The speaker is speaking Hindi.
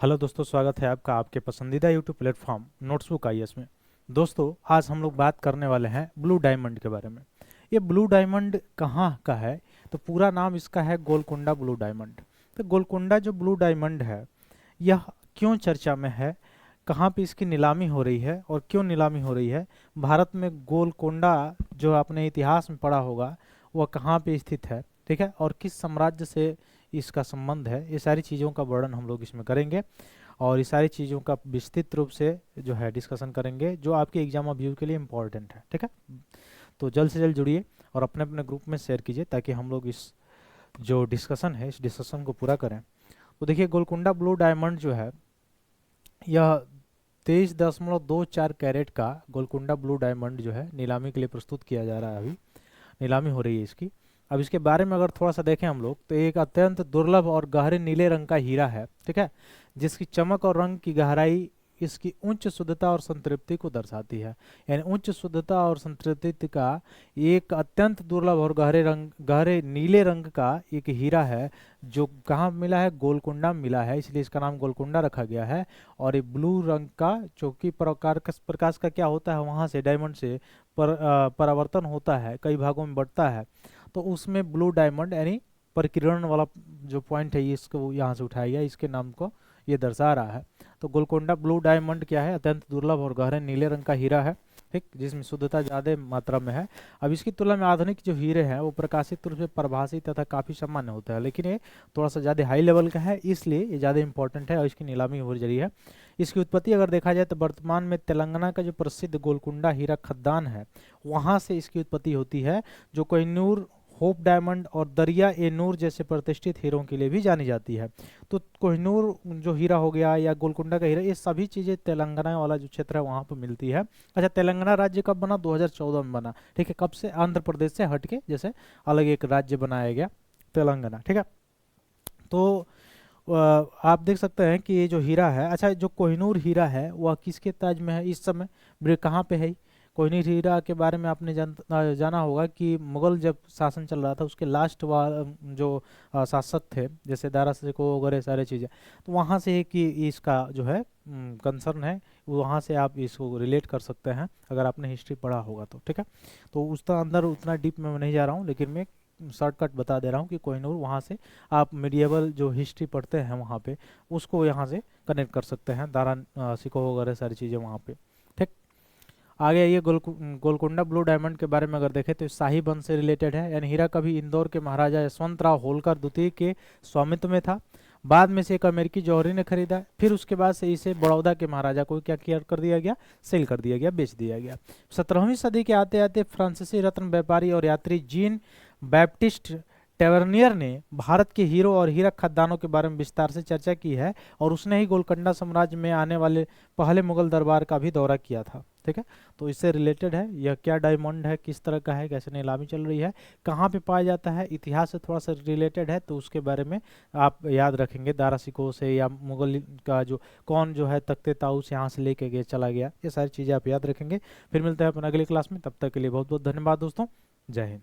हेलो दोस्तों, स्वागत है आपका आपके पसंदीदा यूट्यूब प्लेटफॉर्म नोट्सबुक आईएएस में। दोस्तों, आज हम लोग बात करने वाले हैं ब्लू डायमंड के बारे में। ये ब्लू डायमंड कहाँ का है? तो पूरा नाम इसका है गोलकोंडा ब्लू डायमंड। तो गोलकोंडा जो ब्लू डायमंड है, यह क्यों चर्चा में है, कहाँ पे इसकी नीलामी हो रही है और क्यों नीलामी हो रही है, भारत में गोलकोंडा जो आपने इतिहास में पढ़ा होगा वह कहाँ पे स्थित है, ठीक है, और किस साम्राज्य से इसका संबंध है, ये सारी चीज़ों का वर्णन हम लोग इसमें करेंगे और ये सारी चीज़ों का विस्तृत रूप से जो है डिस्कशन करेंगे, जो आपके एग्जाम ऑफ व्यू के लिए इम्पोर्टेंट है। ठीक है, तो जल्द से जल्द जुड़िए और अपने अपने ग्रुप में शेयर कीजिए ताकि हम लोग इस जो डिस्कशन है इस डिस्कशन को पूरा करें। तो देखिए, गोलकुंडा ब्लू डायमंड जो है, यह 23.24 कैरेट का गोलकुंडा ब्लू डायमंड जो है नीलामी के लिए प्रस्तुत किया जा रहा है। अभी नीलामी हो रही है इसकी। अब इसके बारे में अगर थोड़ा सा देखें हम लोग, तो एक अत्यंत दुर्लभ और गहरे नीले रंग का हीरा है, ठीक है, जिसकी चमक और रंग की गहराई इसकी उच्च शुद्धता और संतृप्ति को दर्शाती है। यानी उच्च शुद्धता और संतृप्ति का एक अत्यंत दुर्लभ और गहरे नीले रंग का एक हीरा है, जो कहाँ मिला है? गोलकुंडा मिला है, इसलिए इसका नाम गोलकुंडा रखा गया है। और ये ब्लू रंग का, चूंकि प्रकाश का क्या होता है, वहाँ से डायमंड से परावर्तन होता है, कई भागों में बढ़ता है, तो उसमें ब्लू डायमंड यानी परिकिरण वाला जो पॉइंट है, ये इसको यहाँ से उठाया गया, इसके नाम को ये दर्शा रहा है। तो गोलकोंडा ब्लू डायमंड क्या है? अत्यंत दुर्लभ और गहरे नीले रंग का हीरा है, ठीक, जिसमें शुद्धता ज़्यादा मात्रा में है। अब इसकी तुलना में आधुनिक जो हीरे हैं वो प्रकाशित रूप से परिभाषित तथा काफ़ी सामान्य होता है, लेकिन ये थोड़ा सा ज़्यादा हाई लेवल का है, इसलिए ये ज़्यादा इंपॉर्टेंट है और इसकी नीलामी हो रही है। इसकी उत्पत्ति अगर देखा जाए तो वर्तमान में तेलंगाना का जो प्रसिद्ध गोलकुंडा हीरा खदान है, वहाँ से इसकी उत्पत्ति होती है, जो कोहिनूर, होप डायमंड और दरिया ए नूर जैसे प्रतिष्ठित हीरों के लिए भी जानी जाती है। तो कोहिनूर जो हीरा हो गया या गोलकुंडा का हीरा, ये सभी चीज़ें तेलंगाना वाला जो क्षेत्र है वहाँ पर मिलती है। अच्छा, तेलंगाना राज्य कब बना? 2014 में बना, ठीक है। कब से? आंध्र प्रदेश से हटके जैसे अलग एक राज्य बनाया गया तेलंगाना, ठीक है। तो आप देख सकते हैं कि ये जो हीरा है, अच्छा, जो कोहिनूर हीरा है वह किसके ताज में है इस समय? कहाँ पे है? कोहिनूर हीरा के बारे में आपने जाना होगा कि मुगल जब शासन चल रहा था, उसके लास्ट जो शासक थे, जैसे दारा सिकोह वगैरह सारे चीज़ें, तो वहाँ से कि इसका जो है कंसर्न है, वहाँ से आप इसको रिलेट कर सकते हैं अगर आपने हिस्ट्री पढ़ा होगा तो, ठीक है। तो उसका अंदर उतना डीप में मैं नहीं जा रहा हूँ, लेकिन मैं शॉर्टकट बता दे रहा हूँ कि कोहिनूर, वहाँ से आप मिडिएवल जो हिस्ट्री पढ़ते हैं वहाँ पे उसको यहाँ से कनेक्ट कर सकते हैं, दारा सिकोह वगैरह सारी चीज़ें वहाँ पे, ठीक। आगे ये गोलकुंडा ब्लू डायमंड के बारे में अगर देखें तो शाही वंश से रिलेटेड है, यानी हीरा कभी इंदौर के महाराजा यशवंतराव होलकर द्वितीय के स्वामित्व में था। बाद में से एक अमेरिकी जौहरी ने खरीदा, फिर उसके बाद से इसे बड़ौदा के महाराजा को क्या किया कर दिया गया? सेल कर दिया गया, बेच दिया गया। 17वीं सदी के आते आते फ्रांसीसी रत्न व्यापारी और यात्री जीन बैप्टिस्ट टेवर्नियर ने भारत के हीरो और हीरा खदानों के बारे में विस्तार से चर्चा की है, और उसने ही गोलकुंडा साम्राज्य में आने वाले पहले मुगल दरबार का भी दौरा किया था, ठीक है। तो इससे रिलेटेड है, यह क्या डायमंड है, किस तरह का है, कैसे नीलामी चल रही है, कहाँ पे पाया जाता है, इतिहास से थोड़ा सा रिलेटेड है, तो उसके बारे में आप याद रखेंगे। दारा सिकोह से या मुगल का जो कौन जो है तख्ते ताऊस यहाँ से लेके गए चला गया, ये सारी चीज़ें आप याद रखेंगे। फिर मिलते हैं अपन अगली क्लास में, तब तक के लिए बहुत बहुत धन्यवाद दोस्तों। जय हिंद।